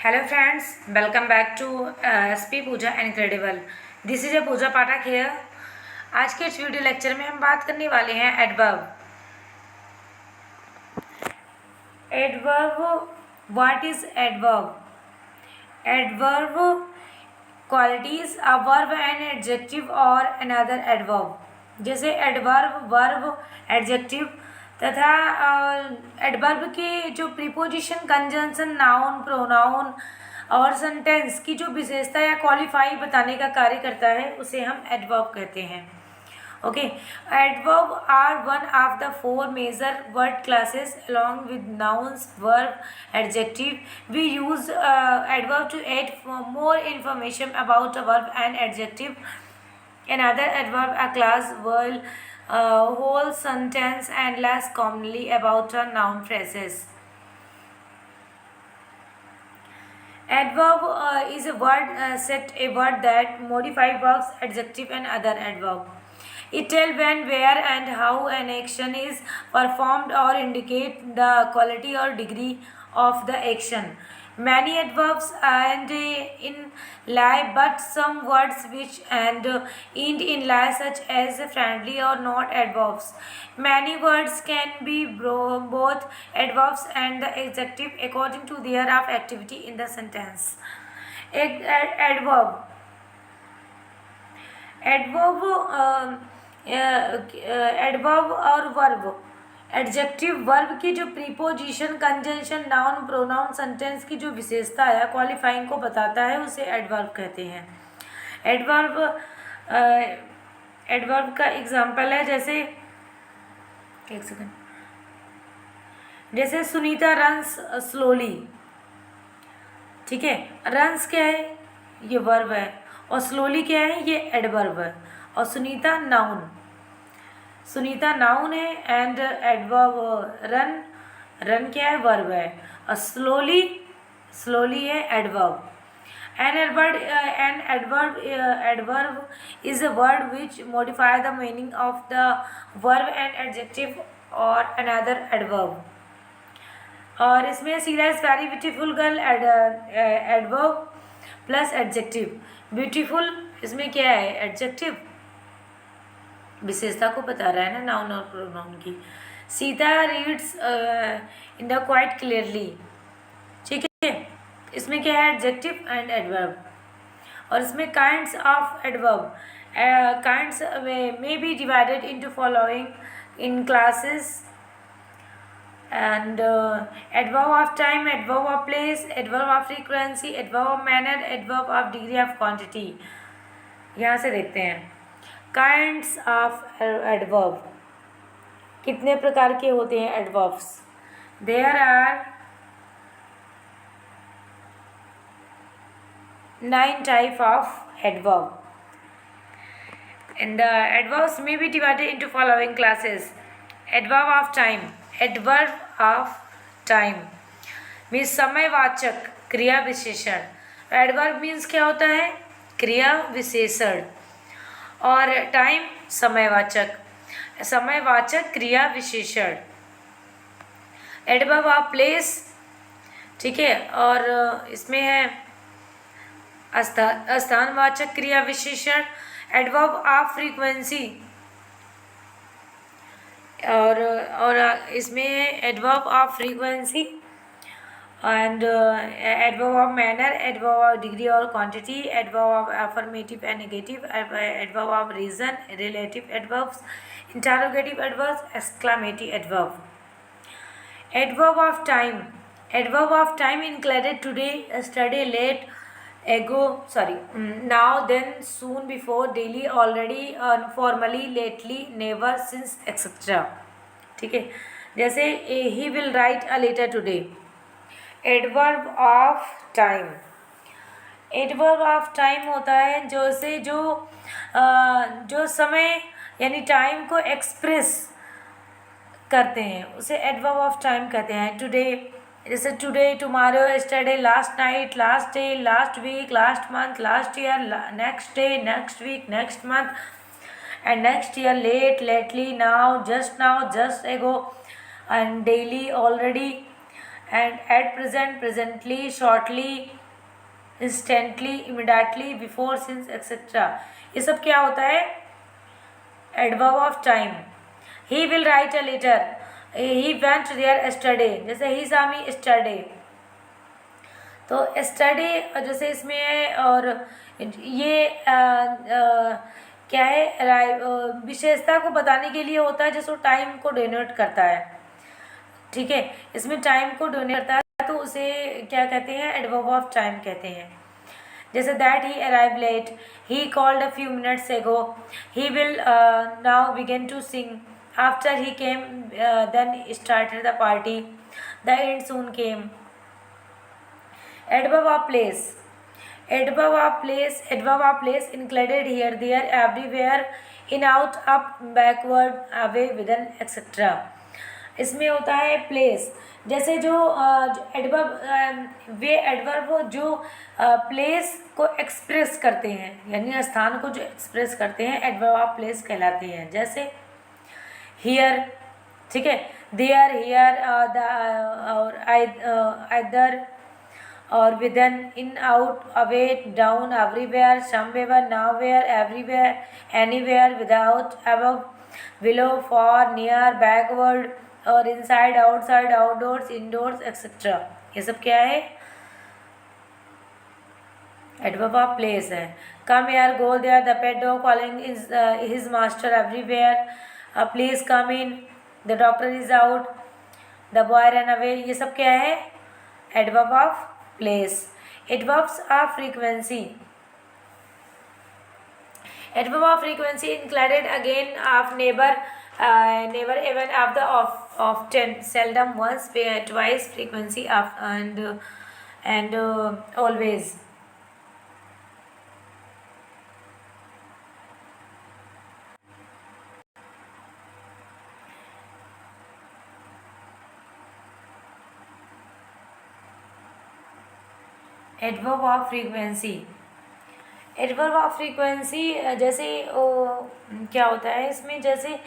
Hello friends, welcome back to SP Pooja incredible. This is a Pooja Pathak here. आज के इस video lecture में हम बात करने वाले हैं adverb. Adverb, what is adverb? Adverb qualities a verb and adjective और अनदर एडवर्ब. जैसे एडवर्ब, वर्ब, एडजेक्टिव तथा एडवर्ब के जो प्रीपोजिशन, कंजंक्शन, नाउन, प्रोनाउन और सेंटेंस की जो विशेषता या क्वालिफाई बताने का कार्य करता है उसे हम एडवर्ब कहते हैं. Okay, adverb are one of the four major word classes along with nouns, verb, adjective. We use adverb to add more information about a verb and adjective. Another adverb a class will whole sentence and less commonly about a noun phrases. Adverb is a word set, a word that modify verbs, adjective and other adverb. It tells when, where and how an action is performed or indicate the quality or degree of the action. Many adverbs end in lie, but some words which end in lie, such as friendly or not adverbs. Many words can be both adverbs and the adjective according to their of activity in the sentence. Adverb. Adverb और verb. Adjective verb की जो preposition, conjunction, noun, pronoun, sentence की जो विशेषता है, qualifying को बताता है, उसे एडवर्ब कहते हैं. एडवर्ब एडवर्ब का एग्जांपल है, जैसे एक सेकंड, जैसे सुनीता रन्स स्लोली. ठीक है, रन्स क्या है? ये वर्ब है. और स्लोली क्या है? ये एडवर्ब है. और सुनीता नाउन, सुनीता नाउन है एंड एडवर्ब रन, रन क्या है? वर्ब है. और स्लोली, स्लोली है adverb. An adverb is a word which modify the meaning of the verb and adjective और अनदर एडवर्ब. और इसमें सीधा is very beautiful girl adverb plus adjective. Beautiful इसमें क्या है? एडजेक्टिव, विशेषता को बता रहा है ना, नाउन और प्रोनाउन की. Sita reads in the quite clearly. ठीक है, इसमें क्या है? Adjective and adverb. और इसमें kinds of adverb. Kinds may be divided into following in classes. And adverb of time, adverb of place, adverb of frequency, adverb of manner, adverb of degree of quantity. यहाँ से देखते हैं kinds of adverb. कितने प्रकार के होते हैं adverbs? There are 9 type of adverb. And the adverbs may be divided into following classes. Adverb of time. Adverb of time means समयवाचक क्रिया विशेषण. एडवर्ब मीन्स क्या होता है? क्रिया विशेषण. और टाइम समयवाचक, समयवाचक क्रिया विशेषण. एडवर्ब ऑफ प्लेस, ठीक है, और इसमें है स्थानवाचक क्रिया विशेषण. एडवर्ब ऑफ फ्रीक्वेंसी, और इसमें adverb of frequency and adverb of manner, adverb of degree और quantity, adverb of affirmative and negative, adverb of reason, relative adverbs, interrogative adverbs, exclamative adverb. Adverb of time. Adverb of time included today, yesterday, late, ago, sorry, now, then, soon, before, daily, already, formally, lately, never, since, etc. ठीक है, जैसे he will write a letter today. Adverb of time. Adverb of time होता है जो समय यानी time को express करते हैं, उसे एडवर्ब ऑफ टाइम कहते हैं. टुडे, जैसे today, tomorrow, yesterday, last night, last day, last week, last month, last year, next day, next week, next month and next year, late, lately, now, just ago and daily, already and at present, presently, shortly, instantly, immediately, before, since, etcetera, ये सब क्या होता है? Adverb of time. He will write a letter, he went there yesterday, जैसे he saw me yesterday, तो yesterday जैसे इसमें है, और ये क्या है, विशेषता को बताने के लिए होता है, जैसे टाइम को डिनोट करता है, ठीक है, इसमें टाइम को डिनोट करता है, तो उसे क्या कहते हैं? एडवर्ब ऑफ टाइम कहते हैं। जैसे that he arrive late, he called a few minutes ago, he will now begin to sing, after he came then started the party, the end soon came. Adverb of place. Adverb of place included here, there, everywhere, in, out, up, backward, away, within, etc. इसमें होता है place, जैसे जो adverb, वे adverb जो place को express करते हैं, यानी स्थान को जो एक्सप्रेस करते हैं, एडवर्ब ऑफ प्लेस कहलाते हैं। जैसे हियर, ठीक है, देयर, हियर, और आइदर, और within, in, out, away, down, everywhere, somewhere, nowhere, everywhere, anywhere, without, above, below, for, near, backward, और inside, outside, outdoors, indoors, etcetera, ये सब क्या है? एडवर्ब ऑफ प्लेस है। Come here, go there, the pet dog calling his master everywhere, please come in, the doctor is out, the boy run away, ये सब क्या है? Adverb of place. Adverbs of frequency. Adverb of frequency included again of never, never, even, of the, of, often, seldom, once, twice, frequency of, and always. Adverb of frequency. Adverb of frequency जैसे क्या होता है इसमें? जैसे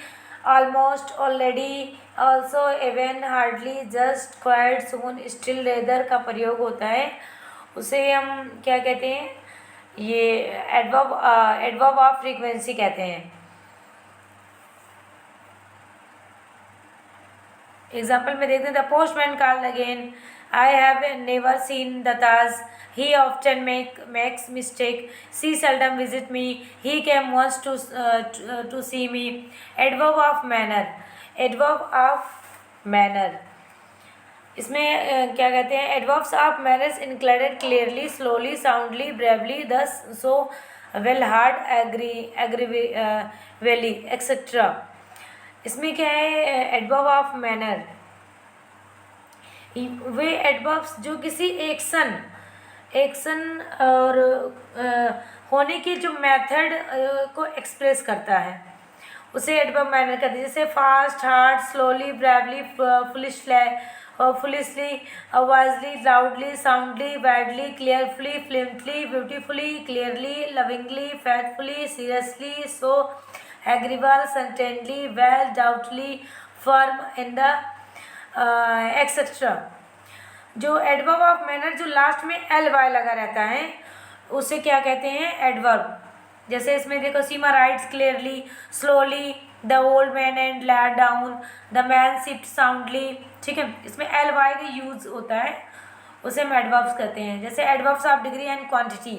almost, already, also, even, hardly, just, quite, soon, still, rather का प्रयोग होता है, उसे हम क्या कहते हैं? ये एडवर्ब ऑफ फ्रीक्वेंसी कहते हैं। एग्जाम्पल में देखते हैं, the postman called again, I have never seen the Taj, he often makes mistake, she seldom visit me, he came once to see me. Adverb of manner. Adverb of manner, इसमें क्या कहते हैं? Adverbs of manners included clearly, slowly, soundly, bravely, दस, सो, well, hard, एग्रीवेली, etcetera. इसमें क्या है? Adverb of manner way adverbs जो किसी एक्शन और होने की जो मेथड को एक्सप्रेस करता है, उसे एडवर्ब मैनर कहते हैं। जैसे fast, hard, slowly, bravely, foolishly, wisely, loudly, soundly, widely, cheerfully, fluently, beautifully, clearly, lovingly, faithfully, seriously, so, agreeable, certainly, well, doubtfully, firm, in the, etcetera. जो एडवर्ब ऑफ मैनर जो last में L Y लगा रहता है, उसे क्या कहते हैं? एडवर्ब। जैसे इसमें देखो, Seema writes clearly, slowly, the old man and laid down, the man slept soundly, ठीक है, इसमें एल वाई का यूज होता है, उसे हम एडवर्ब्स कहते हैं। जैसे adverbs of degree and quantity.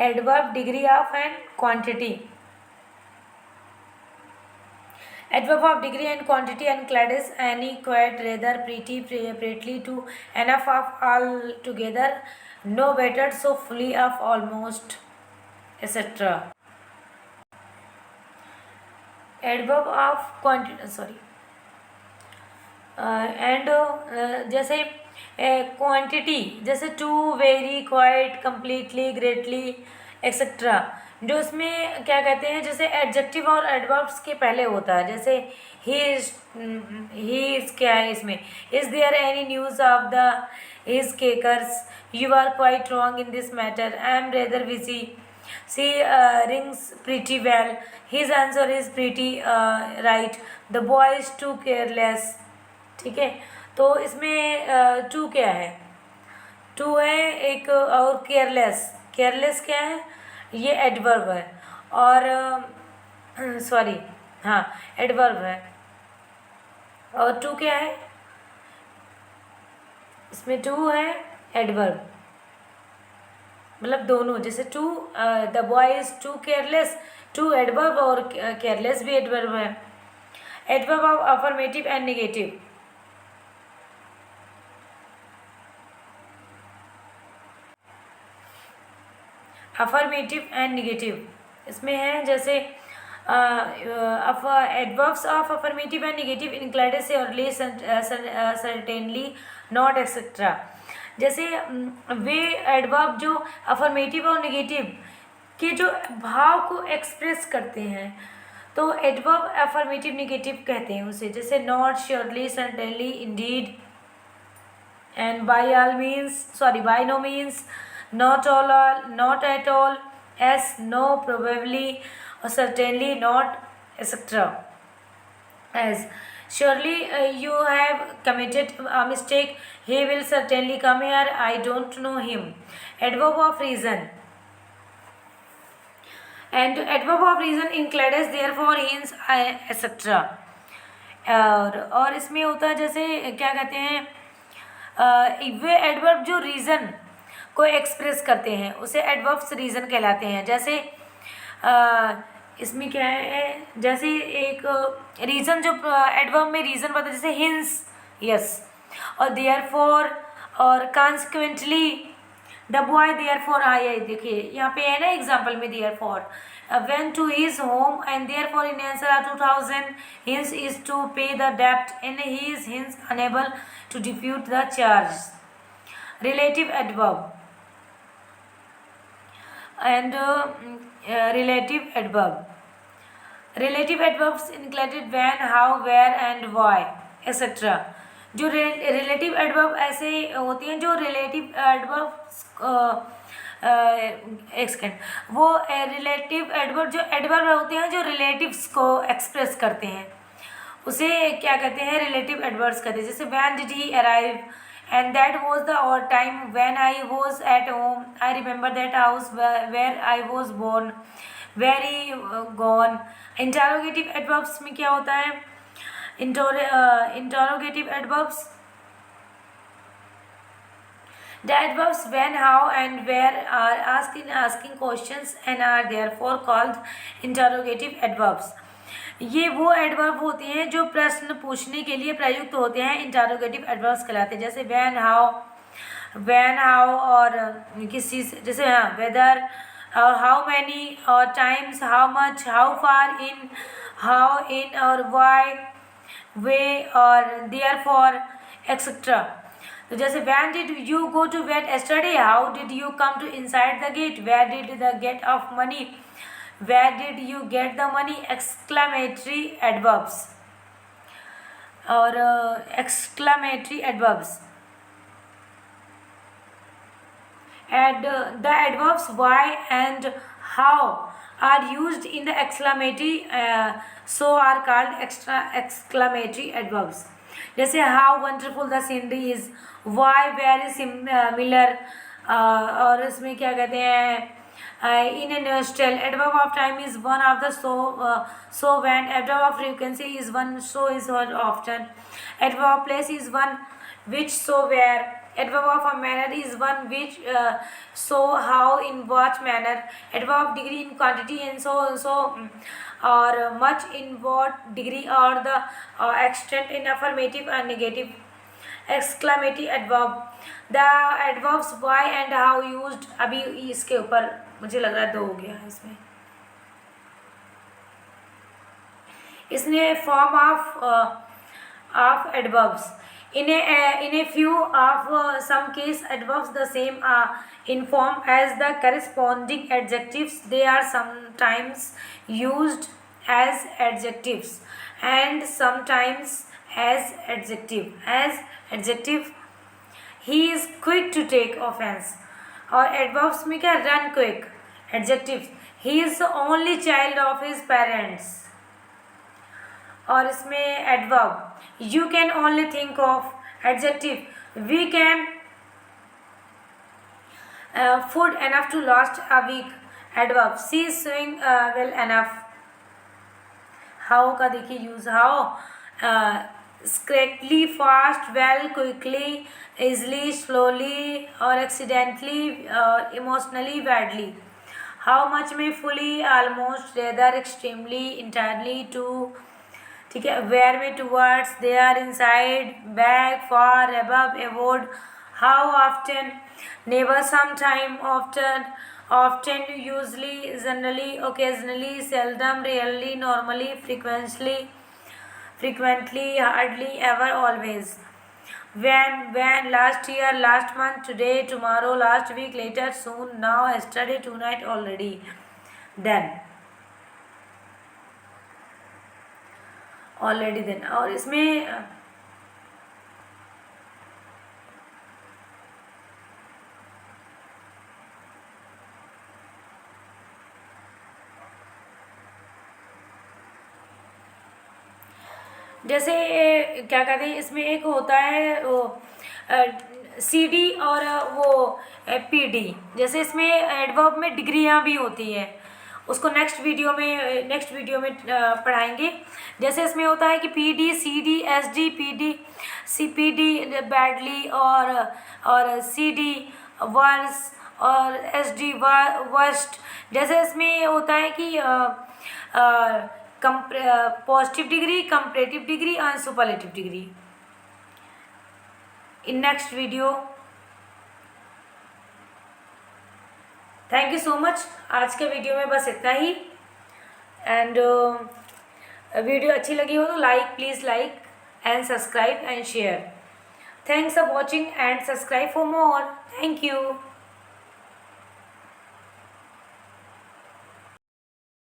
Adverb degree of and quantity. Adverb of degree and quantity includes any, quite, rather, pretty, prettily, to, enough of, altogether, no, better, so, fully of, almost, etc. Adverb of quantity, sorry, and जैसे quantity, जैसे too, very, quite, completely, greatly, etcetera, जो इसमें क्या कहते हैं? जैसे adjective और adverbs के पहले होता है। जैसे ही इज क्या है इसमें? Is there any news of the hijackers, you are quite wrong in this matter, I am rather busy, she sings pretty well, his answer is pretty right, the boy is too careless, ठीक है। तो इसमें to क्या है, to है एक, और careless, careless क्या है, ये एडवर्ब है, और सॉरी हाँ एडवर्ब है, और टू क्या है, इसमें टू है एडवर्ब, मतलब दोनों, जैसे too the boy is too careless, too adverb और केयरलेस भी एडवर्ब है। Adverb of affirmative and negative, affirmative and negative इसमें है, जैसे adverbs of affirmative and negative included surely, certainly, not etcetera. जैसे वे एडवर्ब जो अफर्मेटिव और नेगेटिव के जो भाव को एक्सप्रेस करते हैं, तो एडवर्ब अफर्मेटिव नेगेटिव कहते हैं उसे, जैसे not, surely, certainly, indeed, and by all means, sorry by no means, not all, not at all, as, no, probably, or certainly not, etc. As, surely you have committed a mistake, he will certainly come here, I don't know him. Adverb of reason, and adverb of reason includes therefore, hence, etc. और इसमें होता है, जैसे क्या कहते हैं, वे adverb जो reason को एक्सप्रेस करते हैं उसे एडवर्ब्स रीज़न कहलाते हैं। जैसे इसमें क्या है, जैसे एक रीज़न जो एडवर्ब में रीज़न बताते, जैसे हिंस, यस, और देयरफॉर, और कॉन्सिक्वेंटली, द बॉय देयरफॉर आया, देखिए यहाँ पे है ना एग्जाम्पल में therefore, went to his home and therefore in answer are 2000, hence is to pay the debt and he is hence unable to dispute the charge. Relative adverb and relative adverb. Relative adverbs included when, how, where and why, etc. जो relative adverb ऐसे होती हैं, जो relative adverb एक second, वो relative adverb जो adverb होते हैं जो रिलेटिव्स को एक्सप्रेस करते हैं, उसे क्या कहते हैं, रिलेटिव एडवर्ब्स कहते हैं। जैसे when did he arrive, and that was the odd time when I was at home, I remember that house where I was born, where he gone. Interrogative adverbs में क्या होता है, interrogative adverbs, the adverbs when, how and where are asking questions and are therefore called interrogative adverbs. ये वो adverb होते हैं जो प्रश्न पूछने के लिए प्रयुक्त होते हैं, इंटरोगेटिव एडवर्ब्स कहलाते हैं। जैसे व्हेन, हाउ और किस चीज़, जैसे हाँ वेदर, और हाउ मैनी, और times, how much, how far, in, how in, और वाई, वे, और देयरफॉर, एक्सेट्रा। तो जैसे when did you go to bed yesterday, how did you come to inside the gate, where did the gate of money, where did you get the money, exclamatory adverbs or exclamatory adverbs. And the adverbs why and how are used in the exclamatory, so are called exclamatory adverbs. जैसे how wonderful the scenery is, why very similar, और इसमें क्या कहते हैं, in a nutshell, adverb of time is one of the so when, adverb of frequency is one, so is one often, adverb of place is one, which, so where, adverb of a manner is one, which, so how, in what manner, adverb of degree in quantity and so or much, in what degree, or the extent, in affirmative and negative. Exclamatory adverb, the adverbs why and how used, अभी इसके ऊपर मुझे लग रहा है 2 हो गया है इसमें, इसने form of adverbs, in a few of some case adverbs the same in form as the corresponding adjectives, they are sometimes used as adjectives and sometimes as adjective. He is quick to take offense, और adverbs में क्या, run quick, adjective, he is the only child of his parents, और इसमें adverb, you can only think of, Adjective, we can food enough to last a week. Adverb, she is sewing well enough. How का देखिए use, how correctly, fast, well, quickly, easily, slowly और accidentally और emotionally, badly. How much में fully, almost, rather, extremely, entirely, to, ठीक है. Where में towards, there, inside, back, far, above, aboard. How often, never, sometime, often, usually, generally, occasionally, seldom, rarely, normally, frequently, hardly, ever, always. When, last year, last month, today, tomorrow, last week, later, soon, now, yesterday, tonight, already, then. Already then. और इसमें जैसे क्या कहते हैं, इसमें एक होता है वो CD और वो PD. जैसे इसमें एडवर्ब में डिग्रियां भी होती हैं, उसको नेक्स्ट वीडियो में पढ़ाएंगे. जैसे इसमें होता है कि PD, CD, SD, PD, CPD, badly, और CD, वर्स, और SD, वर्स्ट. जैसे इसमें होता है कि पॉजिटिव डिग्री, कंपैरेटिव डिग्री और superlative degree. In next video. Thank you so much. आज के वीडियो में बस इतना ही. एंड वीडियो अच्छी लगी हो तो please like and subscribe and share. Thanks for watching and subscribe for more. Thank you.